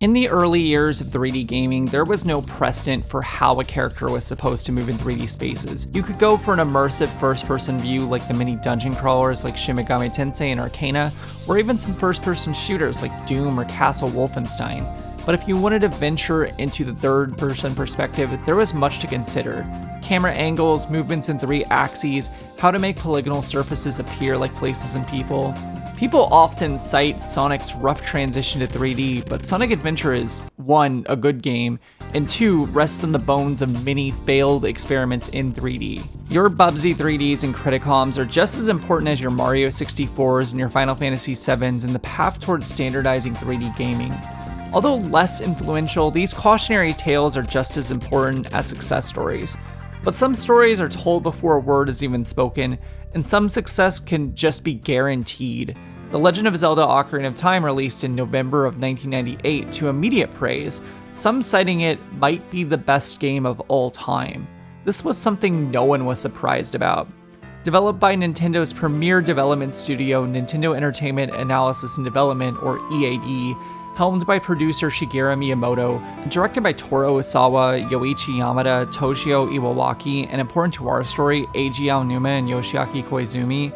In the early years of 3D gaming, there was no precedent for how a character was supposed to move in 3D spaces. You could go for an immersive first-person view like the mini dungeon crawlers like Shin Megami Tensei and Arcana, or even some first-person shooters like Doom or Castle Wolfenstein. But if you wanted to venture into the third-person perspective, there was much to consider. Camera angles, movements in 3 axes, how to make polygonal surfaces appear like places and people. People often cite Sonic's rough transition to 3D, but Sonic Adventure is 1, a good game, and 2, rests on the bones of many failed experiments in 3D. Your Bubsy 3Ds and Criticoms are just as important as your Mario 64s and your Final Fantasy 7s in the path towards standardizing 3D gaming. Although less influential, these cautionary tales are just as important as success stories. But some stories are told before a word is even spoken, and some success can just be guaranteed. The Legend of Zelda Ocarina of Time released in November of 1998 to immediate praise, some citing it might be the best game of all time. This was something no one was surprised about. Developed by Nintendo's premier development studio, Nintendo Entertainment Analysis and Development, or EAD, helmed by producer Shigeru Miyamoto, and directed by Toru Osawa, Yoichi Yamada, Toshio Iwawaki, and important to our story, Eiji Aonuma and Yoshiaki Koizumi.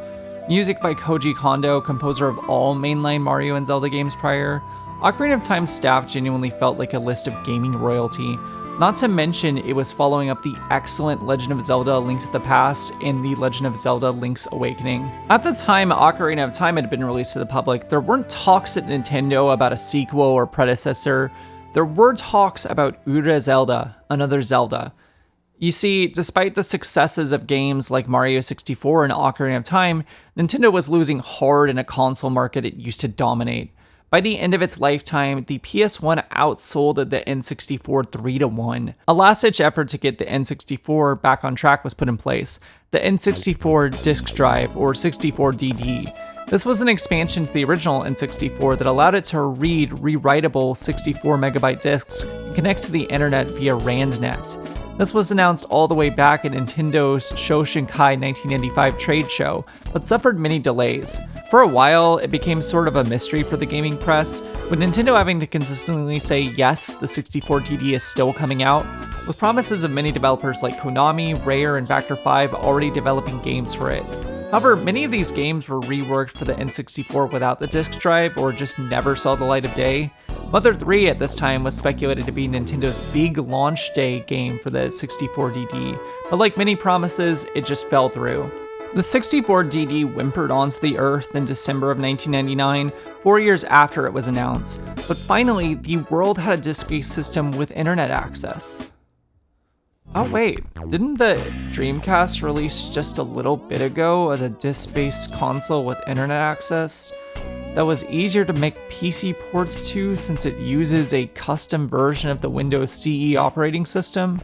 Music by Koji Kondo, composer of all mainline Mario and Zelda games prior. Ocarina of Time's staff genuinely felt like a list of gaming royalty. Not to mention, it was following up the excellent Legend of Zelda: Link to the Past and the Legend of Zelda: Link's Awakening. At the time Ocarina of Time had been released to the public, there weren't talks at Nintendo about a sequel or predecessor. There were talks about Ura Zelda, another Zelda. You see, despite the successes of games like Mario 64 and Ocarina of Time, Nintendo was losing hard in a console market it used to dominate. By the end of its lifetime, the PS1 outsold the N64 3-1. A last-ditch effort to get the N64 back on track was put in place, the N64 Disk Drive, or 64DD. This was an expansion to the original N64 that allowed it to read rewritable 64MB discs and connects to the internet via RANDnet. This was announced all the way back at Nintendo's Shoshinkai 1995 trade show, but suffered many delays. For a while, it became sort of a mystery for the gaming press, with Nintendo having to consistently say yes, the 64DD is still coming out, with promises of many developers like Konami, Rare, and Factor 5 already developing games for it. However, many of these games were reworked for the N64 without the disk drive, or just never saw the light of day. Mother 3 at this time was speculated to be Nintendo's big launch day game for the 64DD, but like many promises, it just fell through. The 64DD whimpered onto the earth in December of 1999, 4 years after it was announced, but finally, the world had a disc-based system with internet access. Oh wait, didn't the Dreamcast release just a little bit ago as a disc-based console with internet access that was easier to make PC ports to since it uses a custom version of the Windows CE operating system?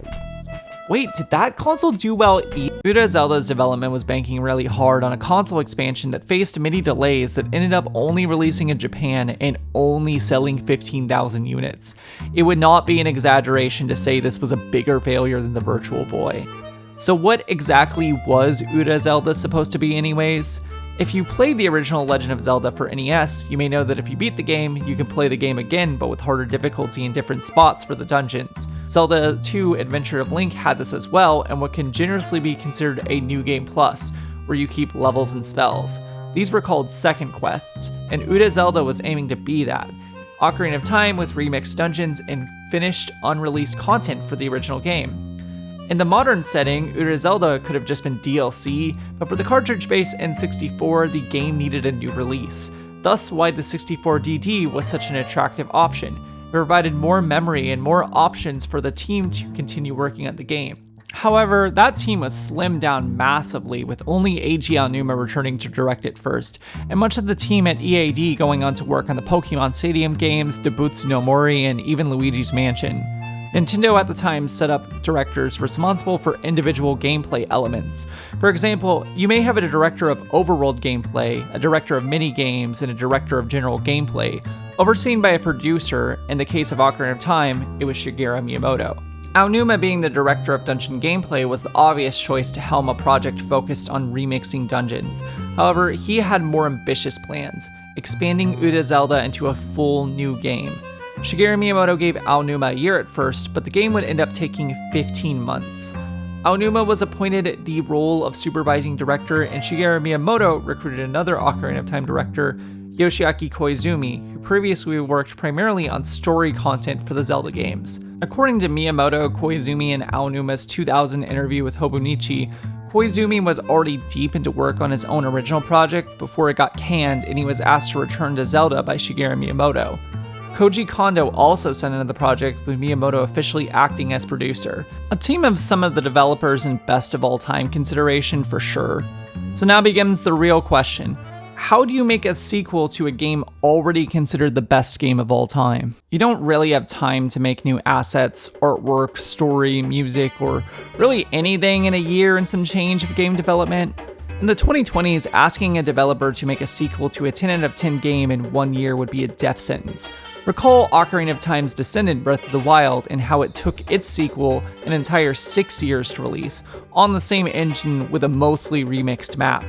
Wait, did that console do well? Ura Zelda's development was banking really hard on a console expansion that faced many delays that ended up only releasing in Japan and only selling 15,000 units. It would not be an exaggeration to say this was a bigger failure than the Virtual Boy. So what exactly was Ura Zelda supposed to be anyways? If you played the original Legend of Zelda for NES, you may know that if you beat the game, you can play the game again, but with harder difficulty in different spots for the dungeons. Zelda 2 Adventure of Link had this as well, and what can generously be considered a New Game Plus, where you keep levels and spells. These were called second quests, and Ura Zelda was aiming to be that. Ocarina of Time with remixed dungeons and finished unreleased content for the original game. In the modern setting, Ura Zelda could have just been DLC, but for the cartridge-based N64, the game needed a new release. Thus why the 64DD was such an attractive option. It provided more memory and more options for the team to continue working on the game. However, that team was slimmed down massively, with only Eiji Aonuma returning to direct it first, and much of the team at EAD going on to work on the Pokemon Stadium games, Dobutsu no Mori, and even Luigi's Mansion. Nintendo at the time set up directors responsible for individual gameplay elements. For example, you may have a director of overworld gameplay, a director of mini-games, and a director of general gameplay, overseen by a producer. In the case of Ocarina of Time, it was Shigeru Miyamoto. Aonuma being the director of dungeon gameplay was the obvious choice to helm a project focused on remixing dungeons. However, he had more ambitious plans, expanding Ura Zelda into a full new game. Shigeru Miyamoto gave Aonuma a year at first, but the game would end up taking 15 months. Aonuma was appointed the role of supervising director, and Shigeru Miyamoto recruited another Ocarina of Time director, Yoshiaki Koizumi, who previously worked primarily on story content for the Zelda games. According to Miyamoto, Koizumi, and Aonuma's 2000 interview with Hobonichi, Koizumi was already deep into work on his own original project before it got canned, and he was asked to return to Zelda by Shigeru Miyamoto. Koji Kondo also sent into the project, with Miyamoto officially acting as producer. A team of some of the developers in best of all time consideration for sure. So now begins the real question. How do you make a sequel to a game already considered the best game of all time? You don't really have time to make new assets, artwork, story, music, or really anything in a year and some change of game development. In the 2020s, asking a developer to make a sequel to a 10 out of 10 game in 1 year would be a death sentence. Recall Ocarina of Time's descendant Breath of the Wild and how it took its sequel an entire 6 years to release, on the same engine with a mostly remixed map.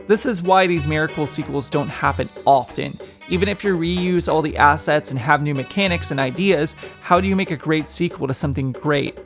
This is why these miracle sequels don't happen often. Even if you reuse all the assets and have new mechanics and ideas, how do you make a great sequel to something great?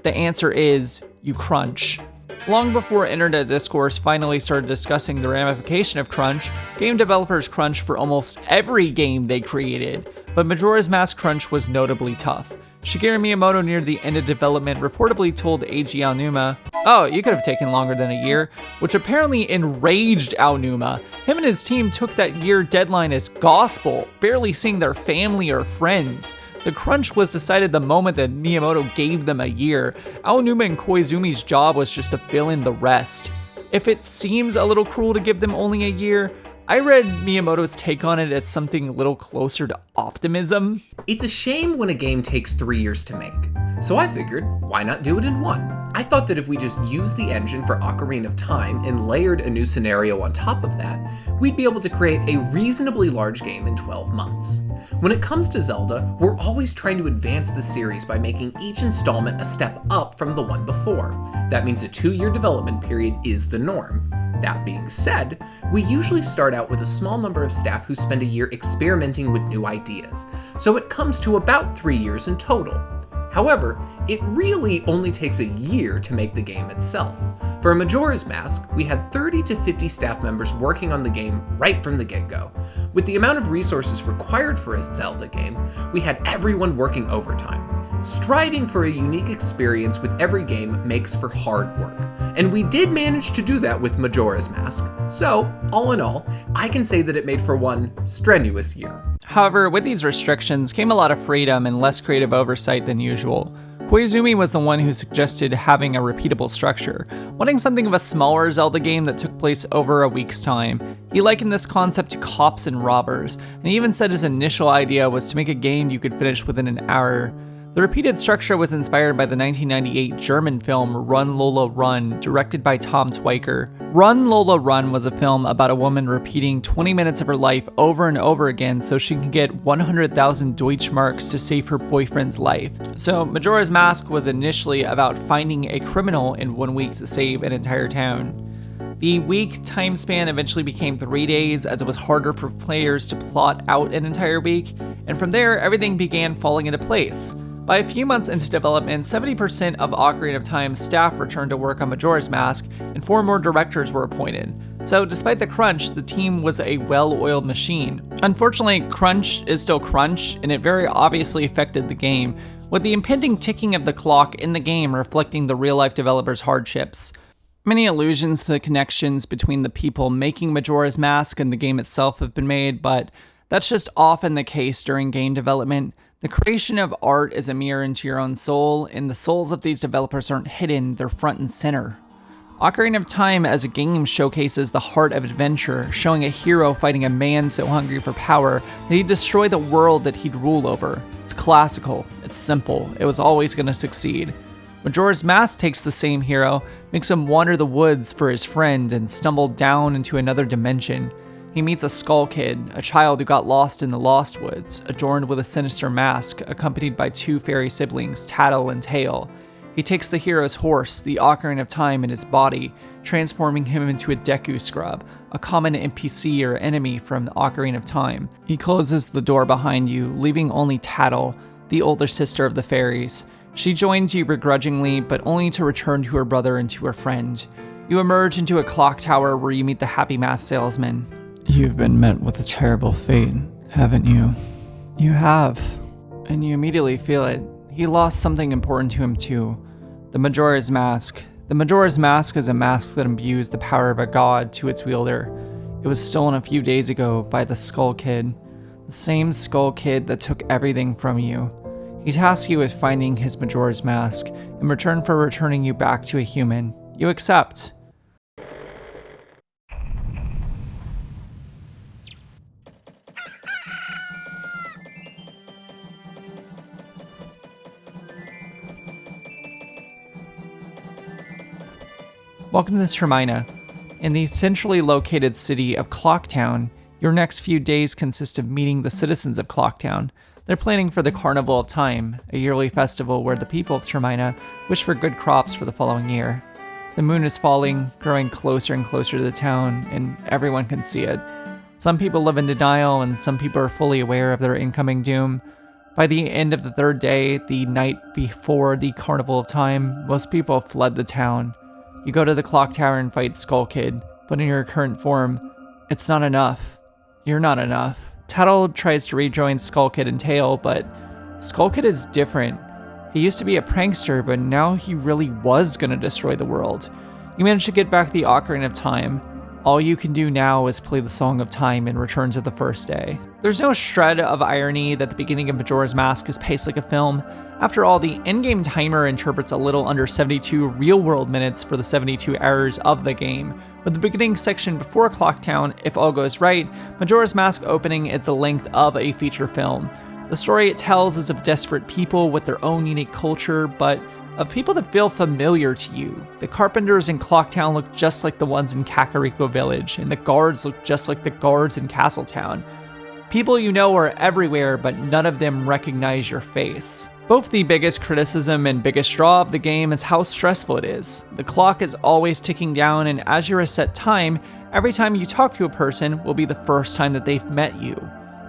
The answer is, you crunch. Long before internet discourse finally started discussing the ramification of crunch, game developers crunched for almost every game they created, but Majora's Mask crunch was notably tough. Shigeru Miyamoto near the end of development reportedly told Eiji Aonuma, "Oh, you could have taken longer than a year," which apparently enraged Aonuma. Him and his team took that year deadline as gospel, barely seeing their family or friends. The crunch was decided the moment that Miyamoto gave them a year. Aonuma and Koizumi's job was just to fill in the rest. If it seems a little cruel to give them only a year, I read Miyamoto's take on it as something a little closer to optimism. It's a shame when a game takes 3 years to make, so I figured, why not do it in 1? I thought that if we just used the engine for Ocarina of Time and layered a new scenario on top of that, we'd be able to create a reasonably large game in 12 months. When it comes to Zelda, we're always trying to advance the series by making each installment a step up from the one before. That means a 2-year development period is the norm. That being said, we usually start out with a small number of staff who spend a year experimenting with new ideas, so it comes to about 3 years in total. However, it really only takes a year to make the game itself. For Majora's Mask, we had 30 to 50 staff members working on the game right from the get-go. With the amount of resources required for a Zelda game, we had everyone working overtime. Striving for a unique experience with every game makes for hard work, and we did manage to do that with Majora's Mask. So, all in all, I can say that it made for one strenuous year. However, with these restrictions came a lot of freedom and less creative oversight than usual. Koizumi was the one who suggested having a repeatable structure, wanting something of a smaller Zelda game that took place over a week's time. He likened this concept to cops and robbers, and he even said his initial idea was to make a game you could finish within an hour. The repeated structure was inspired by the 1998 German film Run Lola Run, directed by Tom Twyker. Run Lola Run was a film about a woman repeating 20 minutes of her life over and over again so she can get 100,000 Deutschmarks to save her boyfriend's life. So Majora's Mask was initially about finding a criminal in 1 week to save an entire town. The week time span eventually became 3 days, as it was harder for players to plot out an entire week, and from there everything began falling into place. By a few months into development, 70% of Ocarina of Time's staff returned to work on Majora's Mask, and 4 more directors were appointed. So despite the crunch, the team was a well-oiled machine. Unfortunately, crunch is still crunch, and it very obviously affected the game, with the impending ticking of the clock in the game reflecting the real-life developers' hardships. Many allusions to the connections between the people making Majora's Mask and the game itself have been made, but that's just often the case during game development. The creation of art is a mirror into your own soul, and the souls of these developers aren't hidden, they're front and center. Ocarina of Time as a game showcases the heart of adventure, showing a hero fighting a man so hungry for power that he'd destroy the world that he'd rule over. It's classical, it's simple, it was always going to succeed. Majora's Mask takes the same hero, makes him wander the woods for his friend, and stumble down into another dimension. He meets a Skull Kid, a child who got lost in the Lost Woods, adorned with a sinister mask, accompanied by 2 fairy siblings, Tattle and Tail. He takes the hero's horse, the Ocarina of Time, in his body, transforming him into a Deku Scrub, a common NPC or enemy from the Ocarina of Time. He closes the door behind you, leaving only Tattle, the older sister of the fairies. She joins you begrudgingly, but only to return to her brother and to her friend. You emerge into a clock tower where you meet the Happy Mask salesman. You've been met with a terrible fate, haven't you? You have. And you immediately feel it. He lost something important to him too. The Majora's Mask. The Majora's Mask is a mask that imbues the power of a god to its wielder. It was stolen a few days ago by the Skull Kid. The same Skull Kid that took everything from you. He tasks you with finding his Majora's Mask, in return for returning you back to a human. You accept. Welcome to Termina. In the centrally located city of Clocktown, your next few days consist of meeting the citizens of Clocktown. They're planning for the Carnival of Time, a yearly festival where the people of Termina wish for good crops for the following year. The moon is falling, growing closer and closer to the town, and everyone can see it. Some people live in denial, and some people are fully aware of their incoming doom. By the end of the third day, the night before the Carnival of Time, most people have fled the town. You go to the clock tower and fight Skull Kid, but in your current form, it's not enough. You're not enough. Tattle tries to rejoin Skull Kid and Tail, but Skull Kid is different. He used to be a prankster, but now he really was gonna destroy the world. You manage to get back the Ocarina of Time. All you can do now is play the Song of Time and return to the first day. There's no shred of irony that the beginning of Majora's Mask is paced like a film. After all, the in-game timer interprets a little under 72 real-world minutes for the 72 hours of the game. With the beginning section before Clocktown, if all goes right, Majora's Mask opening is the length of a feature film. The story it tells is of desperate people with their own unique culture, but of people that feel familiar to you. The carpenters in Clocktown look just like the ones in Kakariko Village, and the guards look just like the guards in Castletown. People you know are everywhere, but none of them recognize your face. Both the biggest criticism and biggest draw of the game is how stressful it is. The clock is always ticking down, and as you reset time, every time you talk to a person will be the first time that they've met you.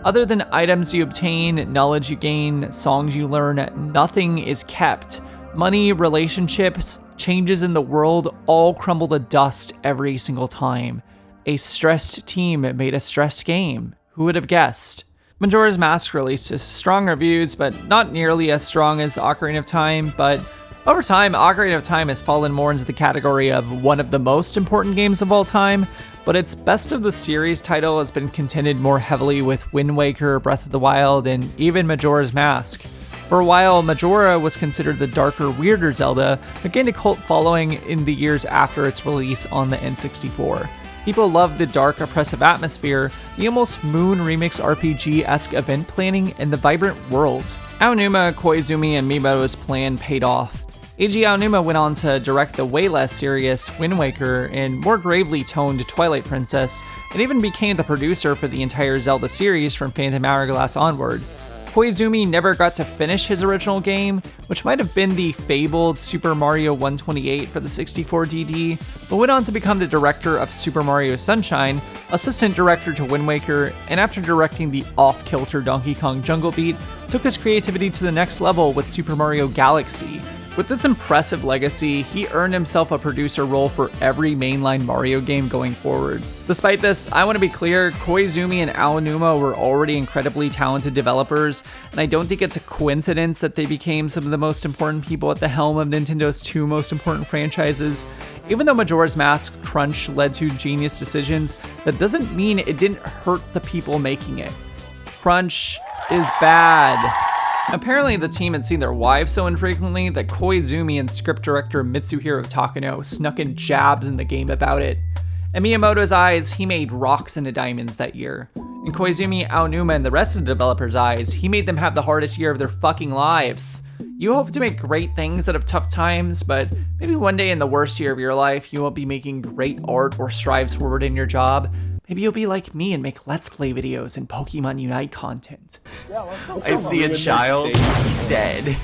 Other than items you obtain, knowledge you gain, songs you learn, nothing is kept. Money, relationships, changes in the world all crumble to dust every single time. A stressed team made a stressed game. Who would have guessed? Majora's Mask released strong reviews, but not nearly as strong as Ocarina of Time, but over time, Ocarina of Time has fallen more into the category of one of the most important games of all time, but its best of the series title has been contended more heavily with Wind Waker, Breath of the Wild, and even Majora's Mask. For a while, Majora was considered the darker, weirder Zelda, but gained a cult following in the years after its release on the N64. People loved the dark, oppressive atmosphere, the almost Moon Remix RPG-esque event planning, and the vibrant world. Aonuma, Koizumi, and Miyamoto's plan paid off. Eiji Aonuma went on to direct the way less serious Wind Waker and more gravely toned Twilight Princess, and even became the producer for the entire Zelda series from Phantom Hourglass onward. Koizumi never got to finish his original game, which might have been the fabled Super Mario 128 for the 64DD, but went on to become the director of Super Mario Sunshine, assistant director to Wind Waker, and after directing the off-kilter Donkey Kong Jungle Beat, took his creativity to the next level with Super Mario Galaxy. With this impressive legacy, he earned himself a producer role for every mainline Mario game going forward. Despite this, I want to be clear, Koizumi and Aonuma were already incredibly talented developers, and I don't think it's a coincidence that they became some of the most important people at the helm of Nintendo's two most important franchises. Even though Majora's Mask crunch led to genius decisions, that doesn't mean it didn't hurt the people making it. Crunch is bad. Apparently, the team had seen their wives so infrequently that Koizumi and script director Mitsuhiro Takano snuck in jabs in the game about it. In Miyamoto's eyes, he made rocks into diamonds that year. In Koizumi, Aonuma, and the rest of the developers' eyes, he made them have the hardest year of their fucking lives. You hope to make great things out of tough times, but maybe one day in the worst year of your life, you won't be making great art or strives forward in your job. Maybe you'll be like me and make Let's Play videos and Pokemon Unite content. I see a child dead.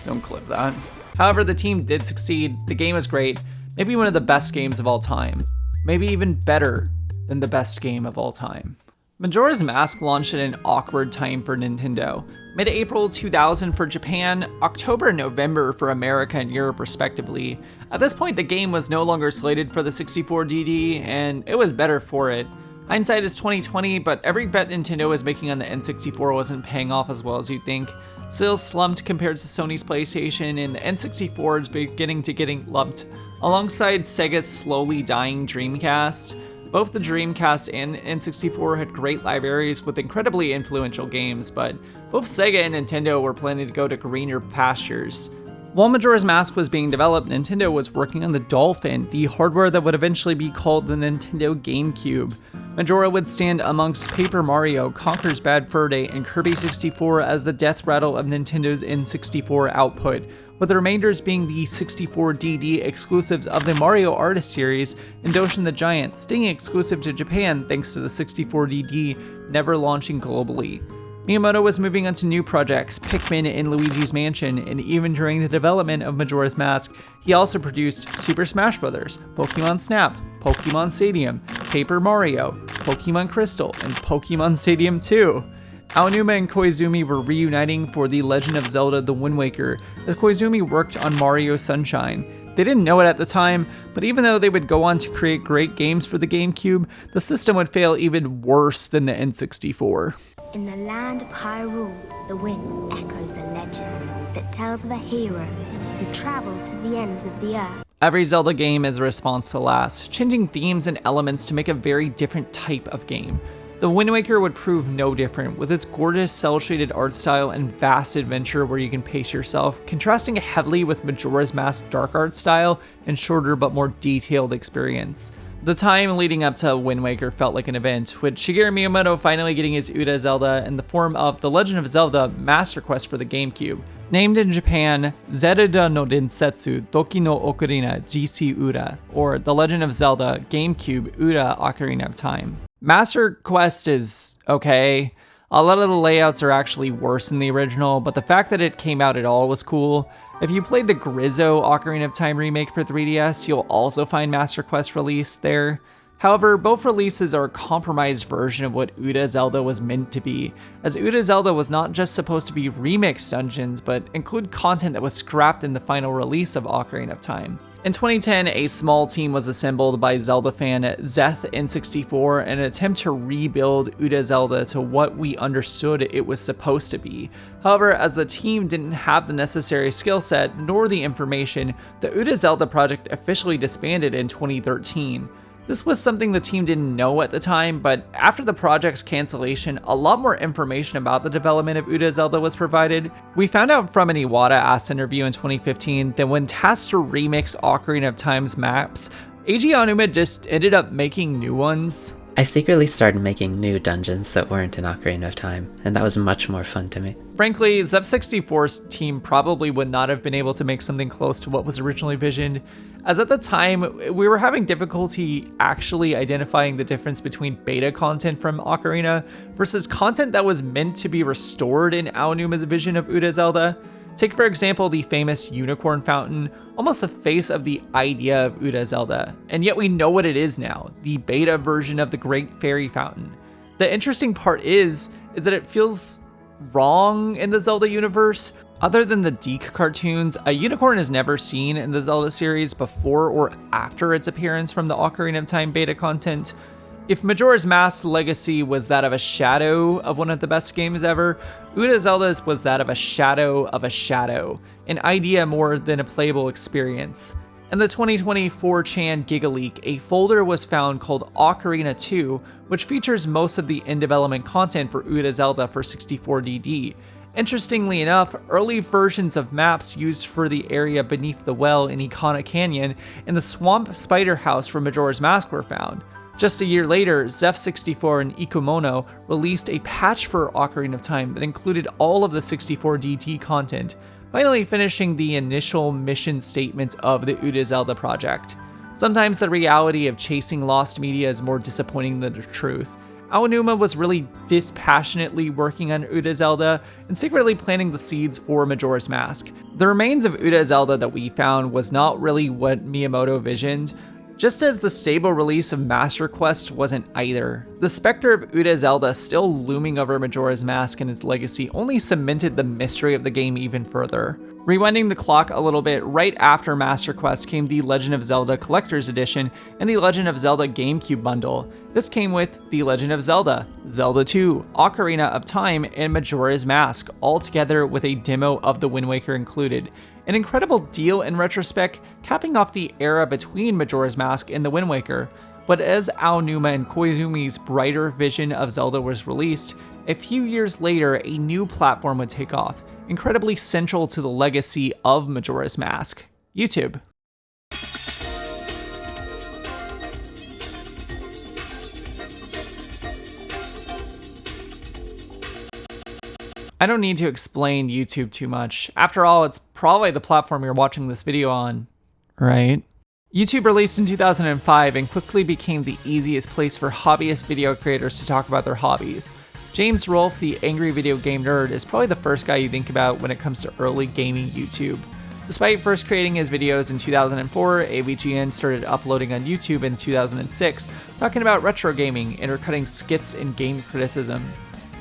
Don't clip that. However, the team did succeed, the game is great, maybe one of the best games of all time. Maybe even better than the best game of all time. Majora's Mask launched at an awkward time for Nintendo. Mid-April 2000 for Japan, October and November for America and Europe respectively. At this point, the game was no longer slated for the 64DD, and it was better for it. Hindsight is 2020, but every bet Nintendo was making on the N64 wasn't paying off as well as you'd think. Sales slumped compared to Sony's PlayStation, and the N64 is beginning to getting lumped, alongside Sega's slowly dying Dreamcast. Both the Dreamcast and N64 had great libraries with incredibly influential games, but both Sega and Nintendo were planning to go to greener pastures. While Majora's Mask was being developed, Nintendo was working on the Dolphin, the hardware that would eventually be called the Nintendo GameCube. Majora would stand amongst Paper Mario, Conker's Bad Fur Day, and Kirby 64 as the death rattle of Nintendo's N64 output, with the remainders being the 64DD exclusives of the Mario Artist series and Doshin the Giant, staying exclusive to Japan thanks to the 64DD never launching globally. Miyamoto was moving on to new projects, Pikmin and Luigi's Mansion, and even during the development of Majora's Mask, he also produced Super Smash Bros., Pokemon Snap, Pokemon Stadium, Paper Mario, Pokemon Crystal, and Pokemon Stadium 2. Aonuma and Koizumi were reuniting for The Legend of Zelda: The Wind Waker, as Koizumi worked on Mario Sunshine. They didn't know it at the time, but even though they would go on to create great games for the GameCube, the system would fail even worse than the N64. In the land of Hyrule, the wind echoes a legend that tells of a hero who traveled to the ends of the earth. Every Zelda game is a response to the last, changing themes and elements to make a very different type of game. The Wind Waker would prove no different, with its gorgeous cel-shaded art style and vast adventure where you can pace yourself, contrasting heavily with Majora's Mask's dark art style and shorter but more detailed experience. The time leading up to Wind Waker felt like an event, with Shigeru Miyamoto finally getting his Uda Zelda in the form of The Legend of Zelda Master Quest for the GameCube. Named in Japan, Zelda no Densetsu Doki no Ocarina GC Uda, or The Legend of Zelda GameCube Uda Ocarina of Time. Master Quest is okay. A lot of the layouts are actually worse than the original, but the fact that it came out at all was cool. If you played the Grizzo Ocarina of Time remake for 3DS, you'll also find Master Quest released there. However, both releases are a compromised version of what Uda Zelda was meant to be, as Uda Zelda was not just supposed to be remixed dungeons, but include content that was scrapped in the final release of Ocarina of Time. In 2010, a small team was assembled by Zelda fan Zeth N64 in an attempt to rebuild Uda Zelda to what we understood it was supposed to be. However, as the team didn't have the necessary skill set nor the information, the Uda Zelda project officially disbanded in 2013. This was something the team didn't know at the time, but after the project's cancellation, a lot more information about the development of Uda Zelda was provided. We found out from an Iwata-asked interview in 2015 that when tasked to remix Ocarina of Time's maps, Eiji Aonuma just ended up making new ones. I secretly started making new dungeons that weren't in Ocarina of Time, and that was much more fun to me. Frankly, Zev64's team probably would not have been able to make something close to what was originally visioned, as at the time, we were having difficulty actually identifying the difference between beta content from Ocarina versus content that was meant to be restored in Aonuma's vision of Uda Zelda. Take for example the famous Unicorn Fountain, almost the face of the idea of Uda Zelda, and yet we know what it is now, the beta version of the Great Fairy Fountain. The interesting part is that it feels wrong in the Zelda universe. Other than the Deke cartoons, a unicorn is never seen in the Zelda series before or after its appearance from the Ocarina of Time beta content. If Majora's Mask's legacy was that of a shadow of one of the best games ever, Uda Zelda's was that of a shadow, an idea more than a playable experience. In the 2020 4chan GigaLeak, a folder was found called Ocarina 2, which features most of the in-development content for Uda Zelda for 64DD. Interestingly enough, early versions of maps used for the area beneath the well in Ikana Canyon and the Swamp Spider House for Majora's Mask were found. Just a year later, Zef64 and Ikumono released a patch for Ocarina of Time that included all of the 64DT content, finally finishing the initial mission statements of the Uda Zelda project. Sometimes the reality of chasing lost media is more disappointing than the truth. Aonuma was really dispassionately working on Uda Zelda and secretly planting the seeds for Majora's Mask. The remains of Uda Zelda that we found was not really what Miyamoto visioned, just as the stable release of Master Quest wasn't either. The specter of Uda Zelda still looming over Majora's Mask and its legacy only cemented the mystery of the game even further. Rewinding the clock a little bit, right after Master Quest came the Legend of Zelda Collector's Edition and the Legend of Zelda GameCube bundle. This came with The Legend of Zelda, Zelda 2, Ocarina of Time, and Majora's Mask, all together with a demo of the Wind Waker included. An incredible deal in retrospect, capping off the era between Majora's Mask and the Wind Waker. But as Aonuma and Koizumi's brighter vision of Zelda was released, a few years later a new platform would take off, incredibly central to the legacy of Majora's Mask: YouTube. I don't need to explain YouTube too much. After all, it's probably the platform you're watching this video on, right? YouTube released in 2005 and quickly became the easiest place for hobbyist video creators to talk about their hobbies. James Rolfe, the angry video game nerd, is probably the first guy you think about when it comes to early gaming YouTube. Despite first creating his videos in 2004, AVGN started uploading on YouTube in 2006, talking about retro gaming, intercutting skits and game criticism.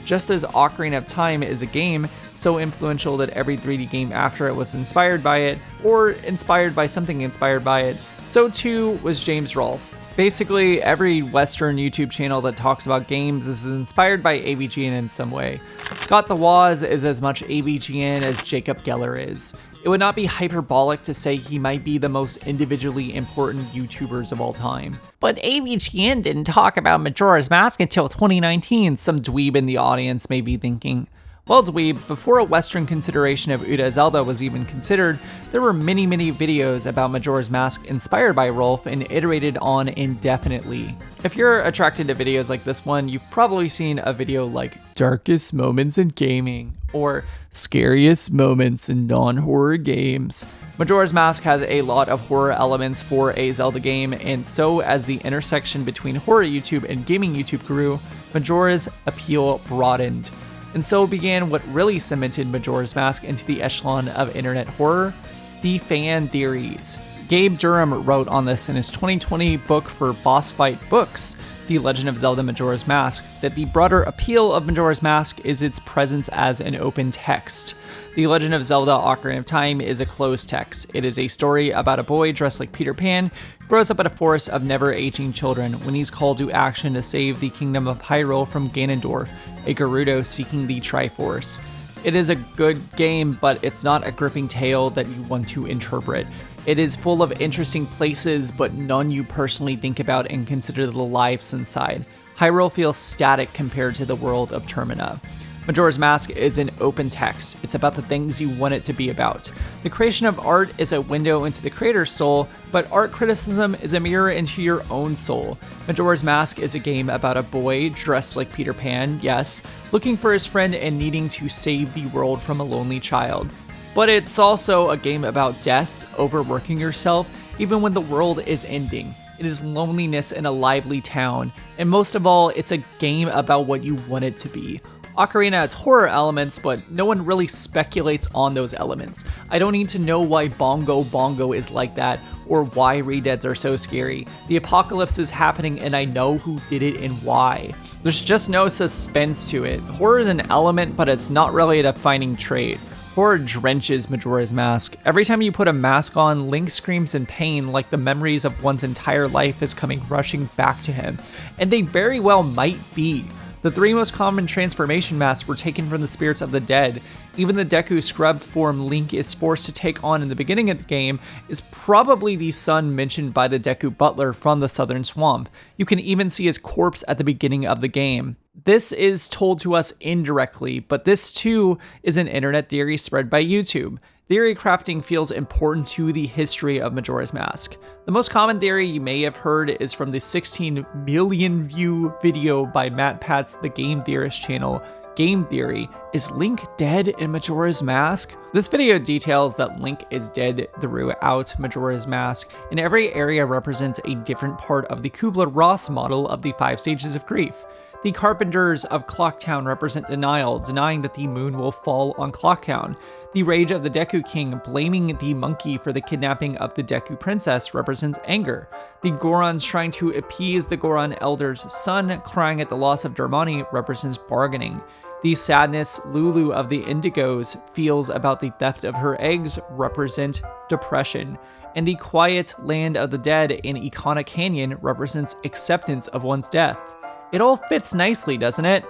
Just as Ocarina of Time is a game so influential that every 3D game after it was inspired by it, or inspired by something inspired by it, so too was James Rolfe. Basically, every Western YouTube channel that talks about games is inspired by AVGN in some way. Scott the Woz is as much AVGN as Jacob Geller is. It would not be hyperbolic to say he might be the most individually important YouTubers of all time. But AVGN didn't talk about Majora's Mask until 2019, some dweeb in the audience may be thinking. Well, dweeb, before a Western consideration of Uda Zelda was even considered, there were many videos about Majora's Mask inspired by Rolfe and iterated on indefinitely. If you're attracted to videos like this one, you've probably seen a video like Darkest Moments in Gaming, or Scariest Moments in Non-Horror Games. Majora's Mask has a lot of horror elements for a Zelda game, and so as the intersection between horror YouTube and gaming YouTube grew, Majora's appeal broadened. And so began what really cemented Majora's Mask into the echelon of internet horror: the fan theories. Gabe Durham wrote on this in his 2020 book for Boss Fight Books, The Legend of Zelda Majora's Mask, that the broader appeal of Majora's Mask is its presence as an open text. The Legend of Zelda Ocarina of Time is a closed text. It is a story about a boy dressed like Peter Pan who grows up in a forest of never-aging children when he's called to action to save the kingdom of Hyrule from Ganondorf, a Gerudo seeking the Triforce. It is a good game, but it's not a gripping tale that you want to interpret. It is full of interesting places, but none you personally think about and consider the lives inside. Hyrule feels static compared to the world of Termina. Majora's Mask is an open text. It's about the things you want it to be about. The creation of art is a window into the creator's soul, but art criticism is a mirror into your own soul. Majora's Mask is a game about a boy dressed like Peter Pan, yes, looking for his friend and needing to save the world from a lonely child. But it's also a game about death, overworking yourself, even when the world is ending. It is loneliness in a lively town, and most of all, it's a game about what you want it to be. Ocarina has horror elements, but no one really speculates on those elements. I don't need to know why Bongo Bongo is like that, or why Redeads are so scary. The apocalypse is happening and I know who did it and why. There's just no suspense to it. Horror is an element, but it's not really a defining trait. Horror drenches Majora's Mask. Every time you put a mask on, Link screams in pain like the memories of one's entire life is coming rushing back to him. And they very well might be. The three most common transformation masks were taken from the spirits of the dead. Even the Deku scrub form Link is forced to take on in the beginning of the game is probably the son mentioned by the Deku butler from the Southern Swamp. You can even see his corpse at the beginning of the game. This is told to us indirectly, but this too is an internet theory spread by YouTube. Theory crafting feels important to the history of Majora's Mask. The most common theory you may have heard is from the 16 million view video by Matt Pat's The Game Theorist channel, Game Theory. Is Link dead in Majora's Mask? This video details that Link is dead throughout Majora's Mask, and every area represents a different part of the Kubler-Ross model of the 5 stages of grief. The Carpenters of Clocktown represent denial, denying that the moon will fall on Clocktown. The Rage of the Deku King, blaming the monkey for the kidnapping of the Deku Princess, represents anger. The Gorons trying to appease the Goron Elder's son, crying at the loss of Darmani, represents bargaining. The sadness Lulu of the Indigos feels about the theft of her eggs represent depression. And the quiet land of the dead in Ikana Canyon represents acceptance of one's death. It all fits nicely, doesn't it?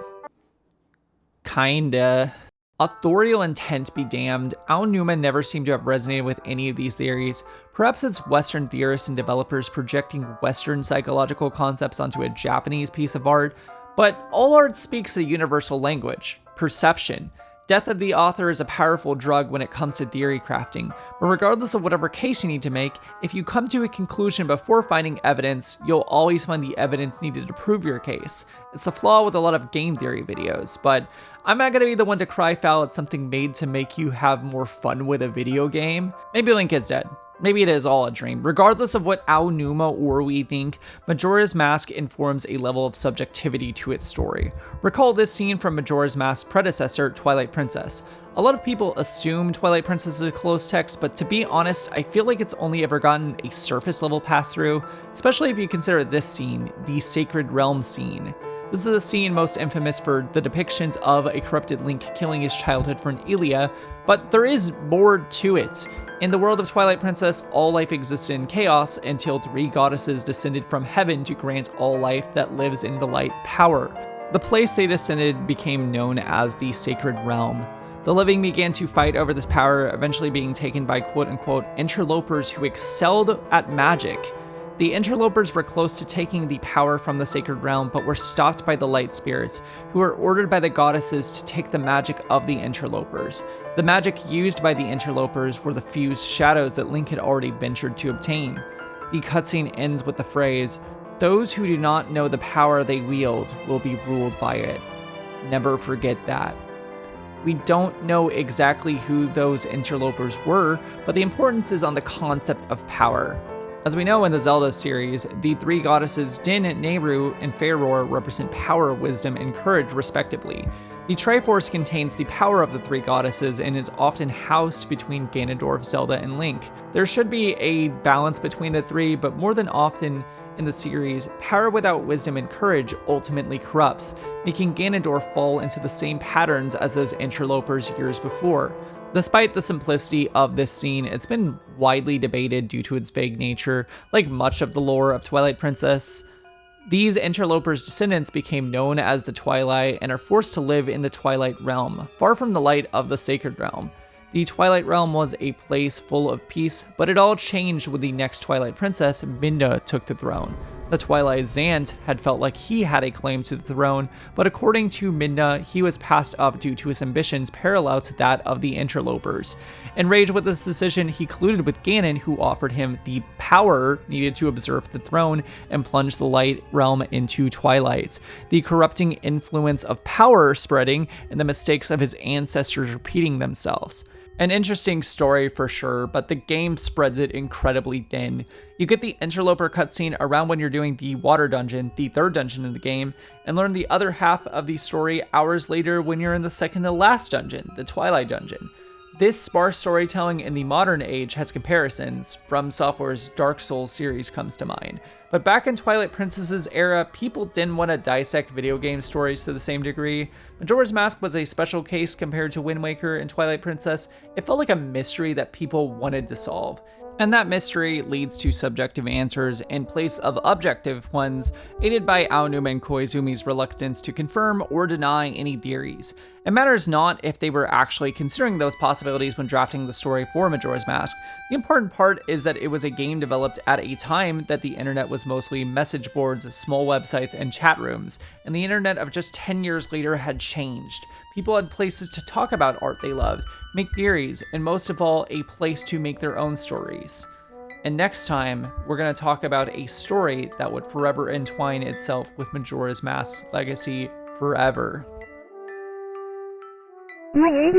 Kinda. Authorial intent be damned, Aonuma never seemed to have resonated with any of these theories. Perhaps it's Western theorists and developers projecting Western psychological concepts onto a Japanese piece of art, but all art speaks a universal language: perception. Death of the author is a powerful drug when it comes to theory crafting, but regardless of whatever case you need to make, if you come to a conclusion before finding evidence, you'll always find the evidence needed to prove your case. It's the flaw with a lot of game theory videos, but I'm not gonna be the one to cry foul at something made to make you have more fun with a video game. Maybe Link is dead. Maybe it is all a dream. Regardless of what Aonuma or we think, Majora's Mask informs a level of subjectivity to its story. Recall this scene from Majora's Mask's predecessor, Twilight Princess. A lot of people assume Twilight Princess is a closed text, but to be honest, I feel like it's only ever gotten a surface level pass through, especially if you consider this scene, the Sacred Realm scene. This is a scene most infamous for the depictions of a corrupted Link killing his childhood friend Ilia, but there is more to it. In the world of Twilight Princess, all life existed in chaos until 3 goddesses descended from heaven to grant all life that lives in the light power. The place they descended became known as the Sacred Realm. The living began to fight over this power, eventually being taken by quote-unquote interlopers who excelled at magic. The interlopers were close to taking the power from the Sacred Realm, but were stopped by the light spirits, who were ordered by the goddesses to take the magic of the interlopers. The magic used by the interlopers were the fused shadows that Link had already ventured to obtain. The cutscene ends with the phrase, "Those who do not know the power they wield will be ruled by it. Never forget that." We don't know exactly who those interlopers were, but the importance is on the concept of power. As we know in the Zelda series, the 3 goddesses Din, Nehru, and Faeror represent power, wisdom, and courage respectively. The Triforce contains the power of the 3 goddesses and is often housed between Ganondorf, Zelda, and Link. There should be a balance between the 3, but more than often in the series, power without wisdom and courage ultimately corrupts, making Ganondorf fall into the same patterns as those interlopers years before. Despite the simplicity of this scene, it's been widely debated due to its vague nature, like much of the lore of Twilight Princess. These interlopers' descendants became known as the Twilight and are forced to live in the Twilight Realm, far from the light of the Sacred Realm. The Twilight Realm was a place full of peace, but it all changed when the next Twilight Princess, Midna, took the throne. The Twilight Zant had felt like he had a claim to the throne, but according to Midna, he was passed up due to his ambitions parallel to that of the interlopers. Enraged with this decision, he colluded with Ganon, who offered him the power needed to usurp the throne and plunge the Light Realm into Twilight. The corrupting influence of power spreading and the mistakes of his ancestors repeating themselves. An interesting story for sure, but the game spreads it incredibly thin. You get the interloper cutscene around when you're doing the water dungeon, the 3rd dungeon in the game, and learn the other half of the story hours later when you're in the 2nd to last dungeon, the Twilight dungeon. This sparse storytelling in the modern age has comparisons. From Software's Dark Souls series comes to mind. But back in Twilight Princess's era, people didn't want to dissect video game stories to the same degree. Majora's Mask was a special case compared to Wind Waker and Twilight Princess. It felt like a mystery that people wanted to solve. And that mystery leads to subjective answers in place of objective ones, aided by Aonuma and Koizumi's reluctance to confirm or deny any theories. It matters not if they were actually considering those possibilities when drafting the story for Majora's Mask. The important part is that it was a game developed at a time that the internet was mostly message boards, small websites, and chat rooms, and the internet of just 10 years later had changed. People had places to talk about art they loved, make theories, and most of all, a place to make their own stories. And next time, we're going to talk about a story that would forever entwine itself with Majora's Mask's legacy forever. Hey,